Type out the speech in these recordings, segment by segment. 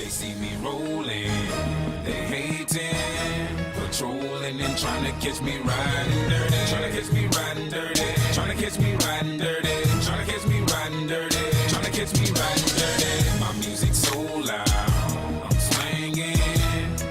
They see me rolling, they hating, patrolling and trying to catch me riding dirty. Trying to catch me riding dirty. Trying to catch me riding dirty. Trying to catch me riding dirty. Trying to catch me riding dirty. My music so loud, I'm swinging.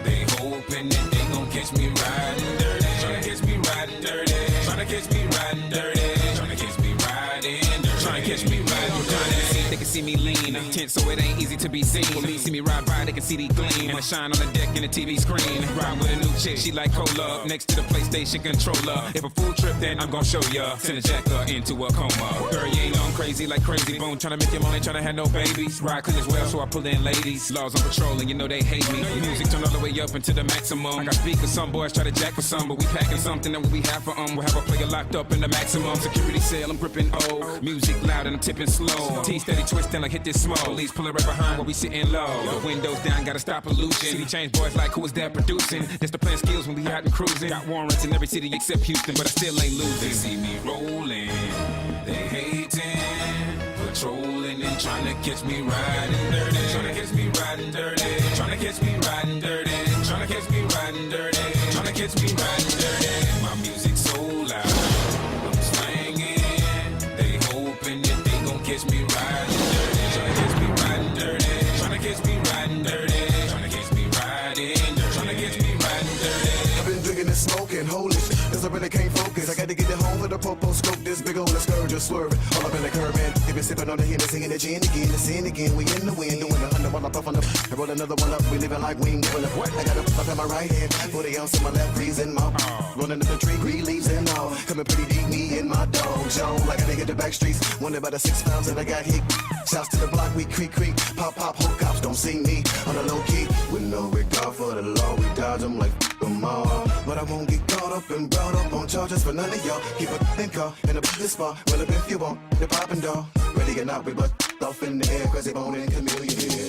They hoping that they gon' catch me riding dirty. Trying to catch me riding dirty. Trying to catch me riding dirty. Trying to catch me riding dirty. Trying to catch me riding dirty. They can see me lean, tense so it ain't easy to be seen. When me see me ride by, they can see the gleam. I shine on the deck in the TV screen. Ride with a new chick, she like cola. Next to the PlayStation controller. If a full trip, then I'm gon' show ya. Send a jacker into a coma. Girl, you ain't on crazy like Crazy Bone. Tryna make your money, tryna have no babies. Ride clean as well, so I pull in ladies. Laws on patrol, and you know they hate me. Music turn all the way up into the maximum. I got speakers, some boys try to jack for some, but we packing something that we have for We'll have a player locked up in the maximum security cell. I'm gripping O. Music loud and I'm tipping slow. T steady twisting like hit this small. Police pulling right behind while we sitting low. The windows down, gotta stop pollution. City change boys like who is that producing? That's the plan skills when we out and cruising. Got warrants in every city except Houston, but I still ain't losing. They see me rolling, they hating, patrolling and trying to catch me riding dirty. Trying to catch me riding dirty. Trying to catch me riding dirty. Trying to catch me riding dirty. Trying to catch me riding dirty. My music so loud, I'm swinging. They hoping that they gon' catch me riding dirty. Trying to catch me riding dirty. Trying to catch me riding dirty. Trying to catch me riding dirty. Trying to catch me riding dirty. I've been drinking and smoking, holy cause I really can't focus. I got to get it home for the popo scope. This big old scourge just swerving all up in the curb, man. They been sipping on the Hennessy and the gin again, the sin again. We in the wind, doing 100 while I puff on the. I roll another one up, we living like we ain't giving up. I got a puff in my right hand, 40 ounce in my left, freezing my rolling up the tree, green leaves and all. Coming pretty deep, me and my dog, Joe. Like a nigga the back streets, wonder about the 6 pounds that I got hit. Shouts to the block, we creak, pop, hope cops don't see me on the low key. With no regard for the law, we dodge them like them all. But I won't get caught up and brought up on charges for none of y'all. Keep a think car in a this bar. Well, if you want, the poppin' dog. Ready or not, we butt off in the air, cause they bone and chameleon here.